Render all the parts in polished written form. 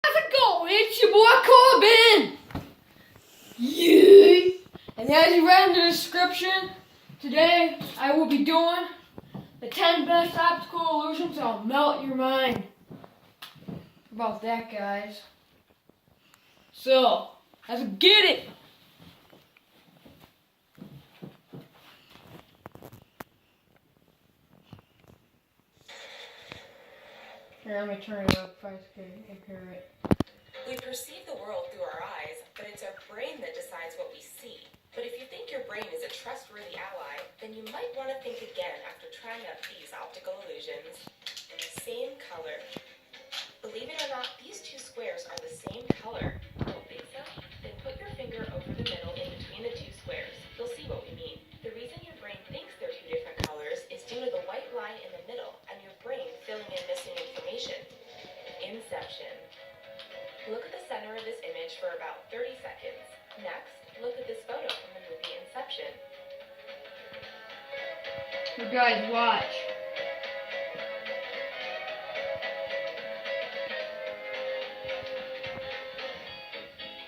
How's it going? It's your boy Corbin! Yeah! And as you read in the description, today I will be doing the 10 best optical illusions that'll melt your mind. How about that, guys? So, let's get it! Here, let me turn it up if I can hear it. We perceive the world through our eyes, but it's our brain that decides what we see. But if you think your brain is a trustworthy ally, then you might want to think again after trying out these optical illusions. Same color. Believe it or not, these two squares are the same color. Don't think so? Then put your finger over the middle in between the two squares. You'll see what we mean. The reason your brain thinks they're two different colors is due to the white line in the middle and your brain filling in missing information. Inception. Look at the center of this image for about 30 seconds. Next, look at this photo from the movie Inception. You guys watch.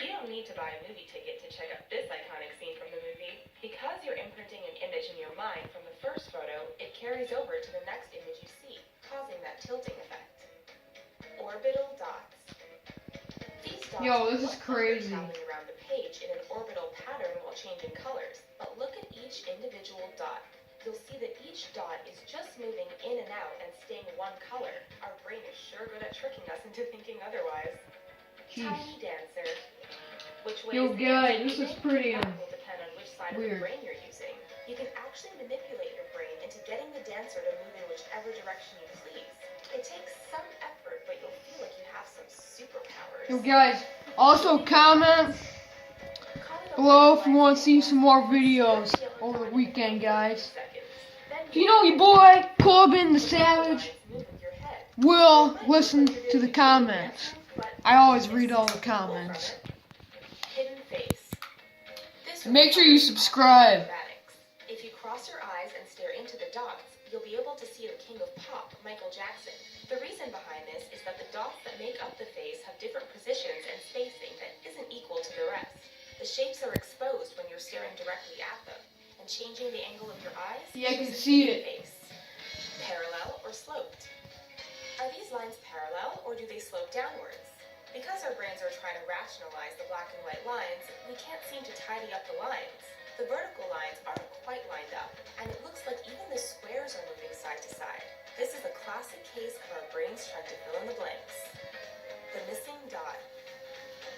You don't need to buy a movie ticket to check out this iconic scene from the movie. Because you're imprinting an image in your mind from the first photo, it carries over to the next image you see, causing that tilting effect. Orbital dots. Yo, this is crazy. Traveling around the page in an orbital pattern while changing colors. But look at each individual dot. You'll see that each dot is just moving in and out and staying one color. Our brain is sure good at tricking us into thinking otherwise. Jeez. Tiny dancer. Which way Yo, guys, this is pretty that will depend on which side weird. of the brain you're using. You can actually manipulate your brain into getting the dancer to move in whichever direction you please. It takes some effort, but you'll feel like you have some superpowers. Yo, guys, also comment below if you want to see some more videos over the weekend, guys. You know your boy, Corbin the Savage, will listen to the comments. I always read all the comments. Hidden face. Make sure you subscribe. If you cross your eyes and stare into the dots, you'll be able to see the king of pop, Michael Jackson. The reason behind this is that the dots that make up the face have different positions and spacing that isn't equal to the rest. The shapes are exposed when you're staring directly at them, and changing the angle of your eyes. Yeah, I can see it. Face. Parallel or sloped. Are these lines parallel or do they slope downwards? Because our brains are trying to rationalize the black and white lines, we can't seem to tidy up the lines. The vertical lines aren't quite lined up, and it looks like even the squares are moving side to side. This is a classic case of our brains trying to fill in the blanks. The missing dot.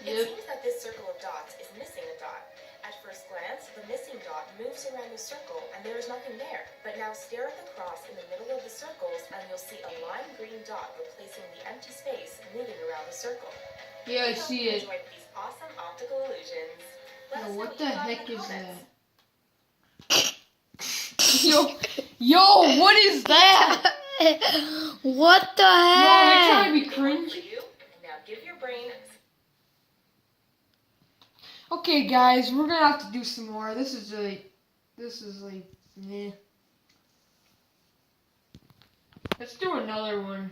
It seems that this circle of dots is missing a dot. At first glance, the missing dot moves around the circle and there is nothing there. But now stare at the cross in the middle of the circles and you'll see a lime green dot replacing the empty space moving around the circle. Yeah, I see it. Enjoyed these awesome optical illusions. Let us know What you the thought in heck the is comments. that? Yo, what is that? What the Yo, are heck? you trying to be For cringy? you. Now give your brain. Okay, guys, we're gonna have to do some more. This is like, meh. Let's do another one.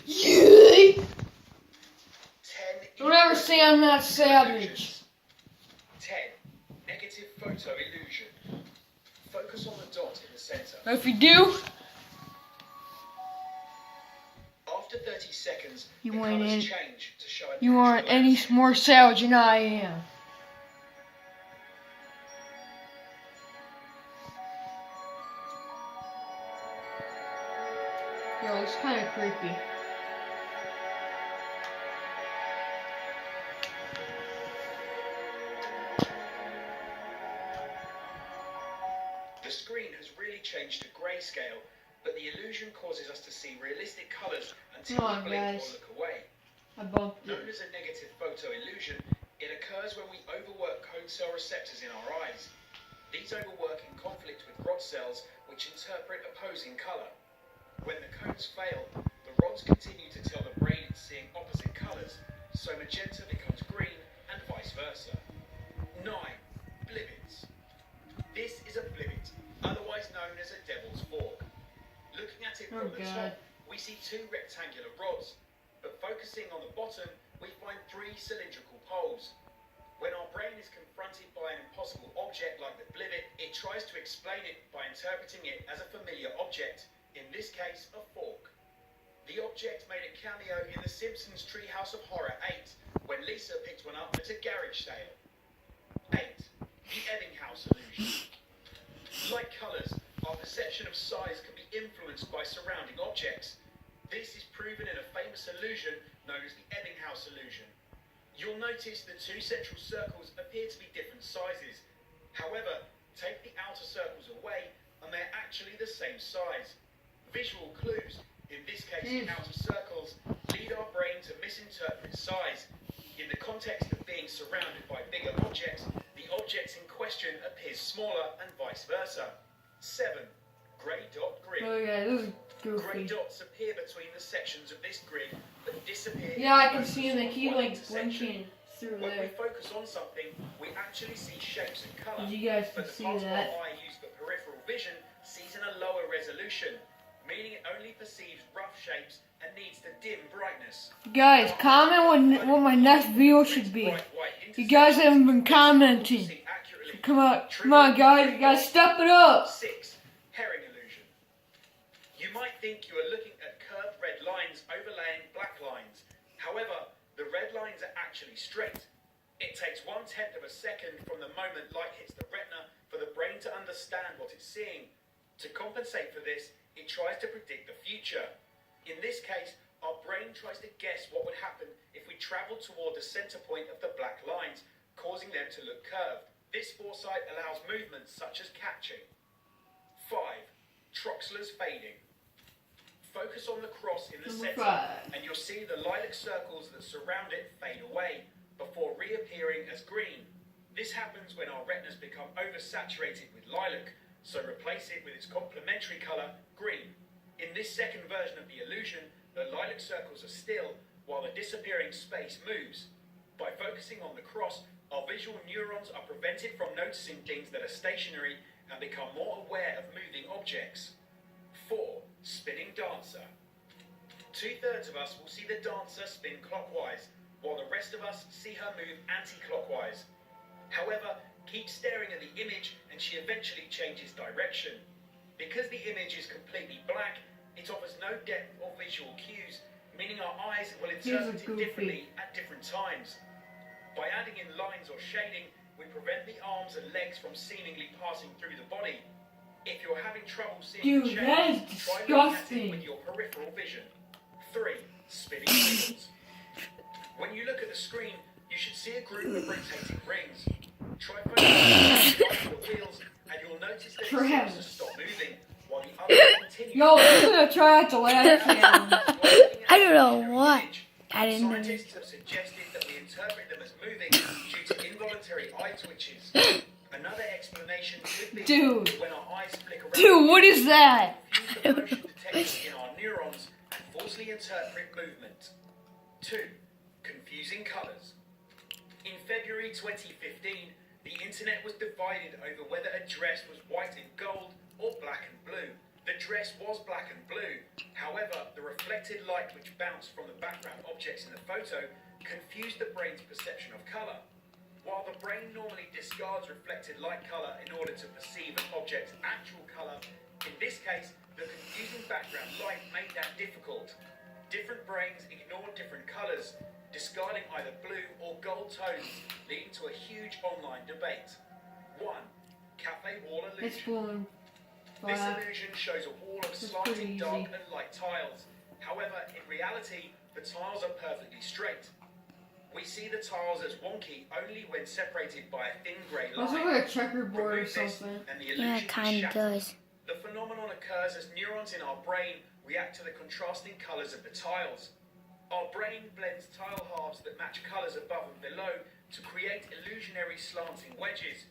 Yeah! Don't ever say I'm not savage. 10. Negative photo illusion. Focus on the dot in the center. If you do, After 30 seconds, You the ain't colors in- change to show a you aren't natural any landscape. more savage than I am. Yo, it's kind of creepy. The screen has really changed to grayscale, but the illusion causes us to see realistic colors until Come on, we blink guys. or look away. I bumped Known it. as a negative photo illusion, it occurs when we overwork cone cell receptors in our eyes. These overwork in conflict with rod cells, which interpret opposing color. When the cones fail, the rods continue to tell the brain it's seeing opposite colors, so magenta becomes green and vice versa. 9. Blibbits. This is a blibbit, otherwise known as a devil's fork. Looking at it Oh, from the God. top, we see two rectangular rods, but focusing on the bottom, we find three cylindrical poles. When our brain is confronted by an impossible object like the blivet, it tries to explain it by interpreting it as a familiar object, in this case, a fork. The object made a cameo in The Simpsons Treehouse of Horror 8, when Lisa picked one up at a garage sale. 8. The Ebbinghaus illusion. Like colours, our perception of size can be influenced by surrounding objects. This is proven in a famous illusion known as the Ebbinghaus illusion. You'll notice the two central circles appear to be different sizes. However, take the outer circles away and they're actually the same size. Visual clues, in this case the outer circles, lead our brain to misinterpret size. In the context of being surrounded by bigger objects, the objects in question appear smaller and vice versa. 7. Grey dot grid. Oh yeah, this is Grey goofy. dots appear between the sections of this grid, but disappear. Yeah, I can see them. They keep like blinking through When we there. focus on something, we actually see shapes and colour. You guys can But the see part of that. our eye used for peripheral vision sees in a lower resolution, meaning it only perceives rough shapes and needs the dim brightness. Guys, comment what my next video should be. You guys haven't been commenting. Come on, guys, you gotta step it up. 6. Herring illusion. You might think you are looking at curved red lines overlaying black lines. However, the red lines are actually straight. It takes 1/10 of a second from the moment light hits the retina for the brain to understand what it's seeing. To compensate for this, it tries to predict the future. In this case, our brain tries to guess what would happen if we travel toward the center point of the black lines, causing them to look curved. This foresight allows movements such as catching. 5. Troxler's fading. Focus on the cross in the Number center, 5. and you'll see the lilac circles that surround it fade away before reappearing as green. This happens when our retinas become oversaturated with lilac, so replace it with its complementary color, green. In this second version of the illusion, the lilac circles are still, while the disappearing space moves. By focusing on the cross, our visual neurons are prevented from noticing things that are stationary and become more aware of moving objects. 4. Spinning dancer. 2/3 of us will see the dancer spin clockwise, while the rest of us see her move anti-clockwise. However, keep staring at the image and she eventually changes direction. Because the image is completely black, it offers no depth or visual cues, meaning our eyes will interpret it differently at different times. By adding in lines or shading, we prevent the arms and legs from seemingly passing through the body. If you're having trouble seeing the Dude, that is shape, try looking at it disgusting. with your peripheral vision. 3. Spinning wheels. When you look at the screen, you should see a group of rotating rings. Try focusing on the wheels, and you'll notice that it seems to stop moving, while the other continues. Yo, I'm gonna try out the last one. I don't know what. I didn't know. Scientists have suggested that we interpret them as moving due to involuntary eye twitches. Another explanation could be Dude. when our eyes flick around. Dude, what is that? Confuse the motion detectors in our neurons and falsely interpret movement. 2. Confusing colours. In February 2015, the internet was divided over whether a dress was white and gold or black and blue. The dress was black and blue. However, the reflected light which bounced from the background objects in the photo confused the brain's perception of colour. While the brain normally discards reflected light colour in order to perceive an object's actual colour, in this case, the confusing background light made that difficult. Different brains ignore different colours, discarding either blue or gold tones, leading to a huge online debate. 1. Cafe wall It's illusion. blue. This Black. illusion shows a wall of That's slanting pretty dark easy. and light tiles. However, in reality, the tiles are perfectly straight. We see the tiles as wonky only when separated by a thin grey Looks line. like a checkerboard or Remove this something. and the Yeah, illusion it is kind of shattered. does. The phenomenon occurs as neurons in our brain react to the contrasting colours of the tiles. Our brain blends tile halves that match colours above and below to create illusionary slanting wedges.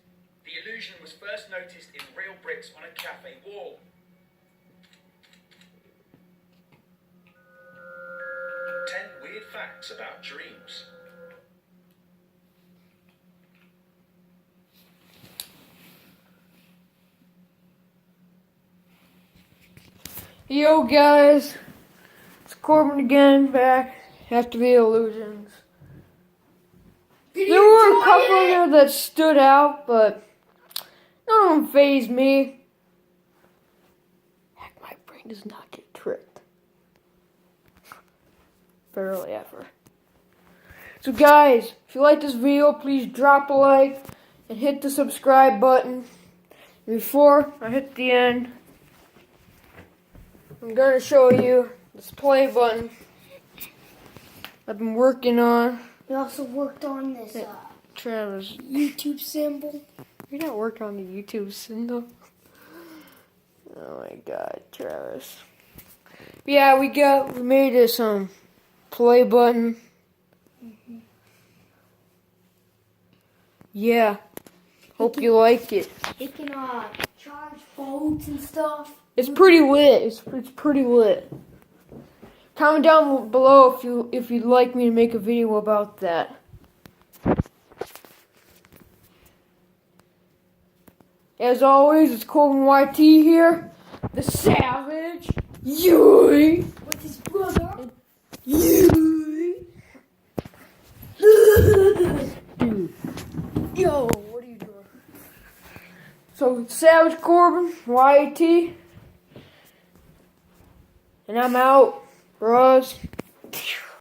The illusion was first noticed in real bricks on a cafe wall. 10 weird facts about dreams. Yo guys, it's Corbin again, back after the illusions. There were a couple here that stood out, but none of them fazed me. Heck, my brain does not get tricked. Barely ever. So guys, if you like this video, please drop a like and hit the subscribe button. Before I hit the end, I'm going to show you this play button I've been working on. We also worked on this Travis, YouTube symbol. you're not working on the YouTube symbol. Oh my God, Travis. Yeah, we made this play button. Yeah, hope you like it. It can charge phones and stuff. It's pretty lit. It's pretty lit. Comment down below if you'd like me to make a video about that. As always, it's Colvin YT here, the Savage. Yui. With his brother. Yui. Dude. Yo, what are you doing? So, Savage Corbin, YT. And I'm out. Bros.